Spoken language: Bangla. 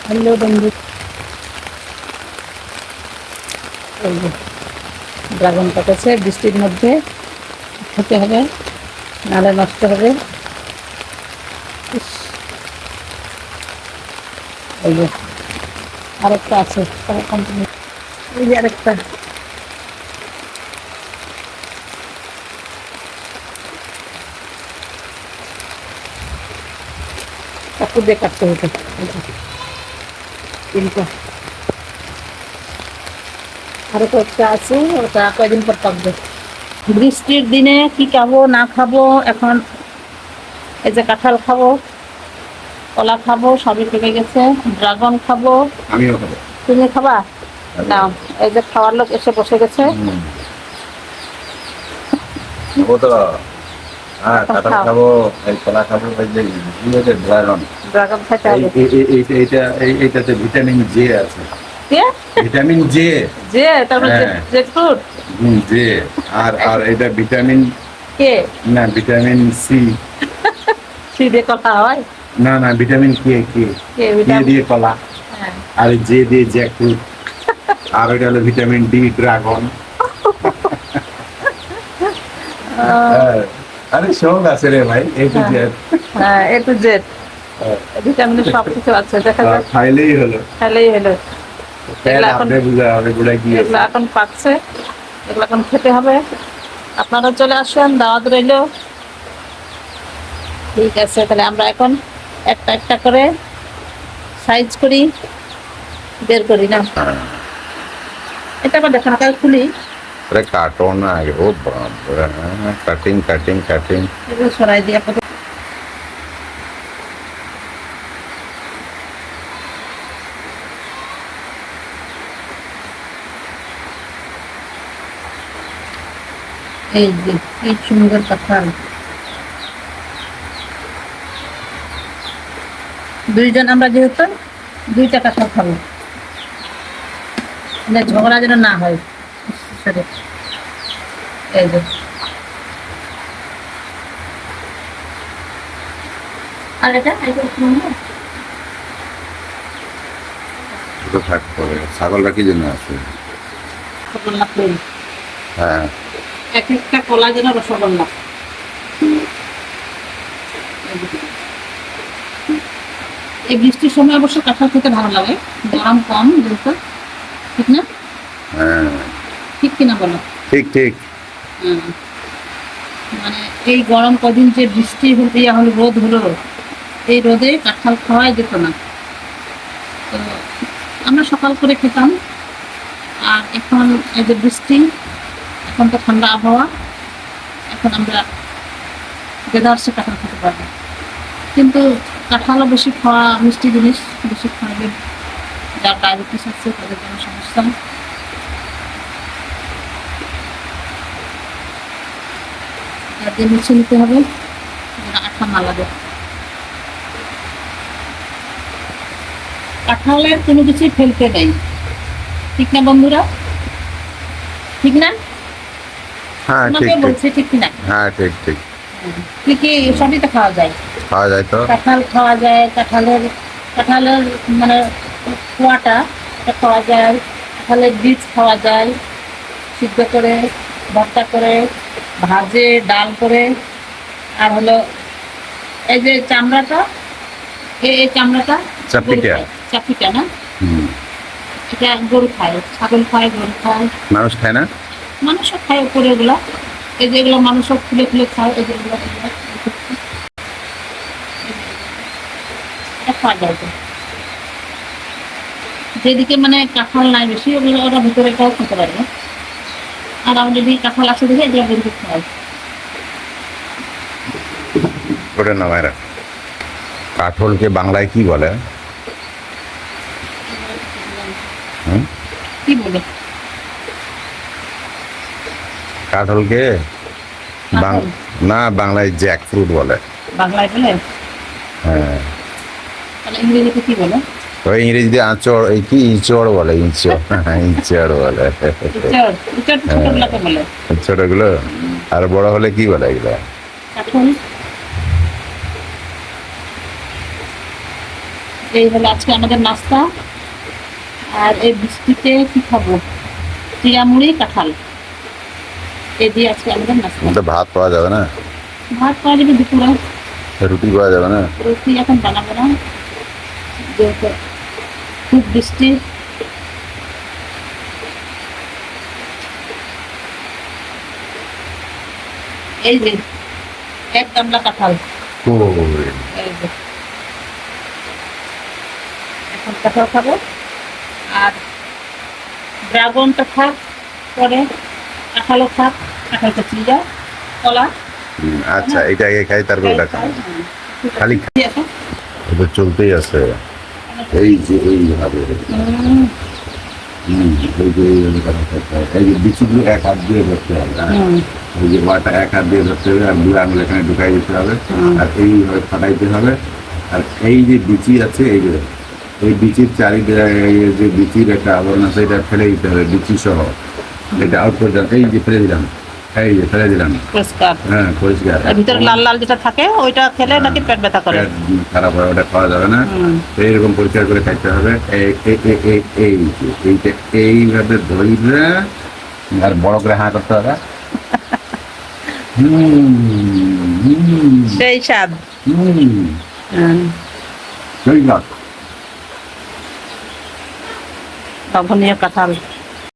হ্যালো বন্ধু, এই যে ড্রাগন পাকাচ্ছে বৃষ্টির মধ্যে, খেতে হবে নাহলে নষ্ট হবে। ইস, এই যে আরেকটা আছে, কন্টিনিউ। এই যে আরেকটা, চাকু দিয়ে কাটতে হতো। এই যে তিনটা, আরো কয়েকটা আছে, ওটা কয়দিন পর পাকবে। বৃষ্টির দিনে কি খাবো না খাবো এখন, এই যে কাঁঠাল খাবো, কলা খাবো, সবই পেকে গেছে। ড্রাগন খাবো। আমিও খাবো। তুমি খাবা? নাও, এই যে খাওয়ার লোক এসে বসে গেছে। খাবো তো। হ্যাঁ, এখন কাঁঠাল খাও। খাবো, এই কলা খাবো, এই যে ড্রাগন। ড্রাগন খাইতে হবে। এইটাতে ভিটামিন জে আছে। কে? Vitamin J. যে তারপর হ্যাঁ। Z fruit. জে। আর এটা ভিটামিন, কে? না ভিটামিন সি। সি দিয়ে কথা হয়? না ভিটামিন কে কে কে কে ভিটামিন? দিয়ে কলা, হ্যাঁ। আর জে দিয়ে জ্যাকফ্রুট, আর এটা হলো ভিটামিন ডি ড্রাগন। আরে শোক আছে রে ভাই, এই তো জেড। হ্যাঁ, এ টু জেড ভিটামিনের সব কিছু আছে, দেখা যায়। খাইলেই হলো। খেলেই হলো। এগুলো এখন, আপনি বুঝা হবে গুড়া কি এগুলো এখন পাকছে, এগুলো এখন খেতে হবে। আপনারা চলে আসেন, দাওয়াত রইল। ঠিক আছে, তাহলে আমরা এখন একটা একটা করে সাইজ করি, বের করি না। এটা আবার দেখেন, কাল খুলি। अरे काटो ना, ओ बाप रे, कटिंग कटिंग कटिंग। এগুলো সরাই দিয়ে আপনাদের। এই যে কি সুন্দর কাঁঠাল, দুইজন আমরা যেহেতু দুইটা কাঁঠাল খাবো, মানে ঝগড়া যেন না হয়। সরি, এই যে আর এটা তো থাক করে ছাগলটা কি জন্য আছে? রসগোল্লা প্লেন, হ্যাঁ, এক একটা কলা যেন রসগোল্লা। এই বৃষ্টির সময় অবশ্য কাঁঠাল খেতে ভালো লাগে, গরম কম যেহেতু, ঠিক না? হ্যাঁ, ঠিক কিনা বলো? ঠিক ঠিক। হুম। মানে এই গরম কদিন যে বৃষ্টি হতে হলো, রোদ হলো, এই রোদে কাঁঠাল খাওয়াই যেত না। তো আমরা সকাল করে খেতাম, আর এখন এই যে বৃষ্টি, এখন তো ঠান্ডা আবহাওয়া, এখন আমরা দেদারসে কাঁঠাল খেতে পারবো। কিন্তু কাঁঠালও বেশি খাওয়া, মিষ্টি জিনিস বেশি খাওয়ালে যার ডায়াবেটিস আছে তাদের জন্য সমস্যা। তাদের মুছে নিতে হবে, যেন আঠা না লাগে। কাঁঠালের কোনো কিছুই ফেলতে নেই, ঠিক না বন্ধুরা? ঠিক না? হ্যাঁ ঠিক তোমাকে ঠিক। বলছি, ঠিক কিনা? হ্যাঁ ঠিক ঠিক। কি কি সবই তো খাওয়া যায়। খাওয়া যায় তো। কাঁঠাল খাওয়া যায়, কাঁঠালের কাঁঠালের মানে কুয়াটা, এটা খাওয়া যায়। কাঁঠালের বীজ খাওয়া যায়, সিদ্ধ করে, ভর্তা করে, ভাজে, ডাল করে। আর হলো এই যে চামড়াটা, এই চামড়াটা গরু চাপিটা। খায়, চাপিটা না, হুম। এটা গরু খায়, ছাগল খায়, গরু খায়, মানুষ খায় না? মানুষও খায় উপরে এগুলা। এই যে এগুলো মানুষও খুলে খুলে খায়, এই যে এগুলো এগুলো, এটা খাওয়া যায় তো। যেদিকে মানে কাঁঠাল নাই বেশি, ওগুলো ওরা ভিতরে খাও খেতে পারবে। আর আমি যদি কাঁঠাল আসে দেখে এগুলো বের করতে হয়। ওটা না ভাইরা, কাঠলকে বাংলায় কি বলে? হুম? কি বলে? কাঠলকে কাঁঠাল না বাংলায় জ্যাক ফ্রুট বলে। বাংলায় বলে? হ্যাঁ, তাহলে ইংরেজিতে কি বলে? ওই ইংরেজিতে আঁচড়, এই কি ইঁচড় বলে, ইঁচড়। ইঁচড় বলে। ইচড়, ইচড় ছোটগুলোকে বলে। ছোটগুলো। আর বড় হলে কি বলে এগুলো? কাঁঠাল। এই হলো আজকে আমাদের নাস্তা। আর এই বৃষ্টিতে কি খাবো, চিড়ামুড়ি কাঁঠাল, এই দিয়ে আজকে আমাদের নাস্তা। আমাদের ভাত পাওয়া যাবে না, ভাত পাওয়া যাবে দুপুরে, রুটি পাওয়া যাবে না। রুটি এখন বানাবো না, যেহেতু খুব বৃষ্টি। এই যে এক গামলা কাঁঠাল, ওই, এই যে এখন কাঁঠাল খাবো। আর ড্রাগনটা থাক, পরে কাঁঠালও থাক, কাঁঠালটা চিড়া কলা আচ্ছা এটা আগে খাই তারপর ওটা খাই। খালি এটা চলতেই আছে এই যে এইভাবে। এই যে এই যে বিচিগুলো এক হাত দিয়ে ধরতে হবে, হ্যাঁ? এই যে বাটা এক হাত দিয়ে ধরতে হবে আর দুই আঙুল এখানে ঢুকাই দিতে হবে আর এইভাবে ফাটাইতে হবে। আর এই যে বিচি আছে এই যে এই বিচির চারিদিকে যে বিচির একটা আবরণ আছে এটা ফেলে দিতে হবে বিচি সহ, এটা আউট করে দিলাম, এই যে ফেলে দিলাম, এই যে ফেলে দিলাম, পরিষ্কার। হ্যাঁ পরিষ্কার। এর ভিতরে লাল লাল যেটা থাকে ওইটা খেলে নাকি পেট ব্যথা করে। পেট খারাপ হয়, ওটা খাওয়া যাবে না। এইরকম পরিষ্কার করে খাইতে হবে। এইটা এইভাবে ধরে আর বড় করে হাঁ করতে হবে। সেই স্বাদ। সেই না লবণীয় কাঁঠাল।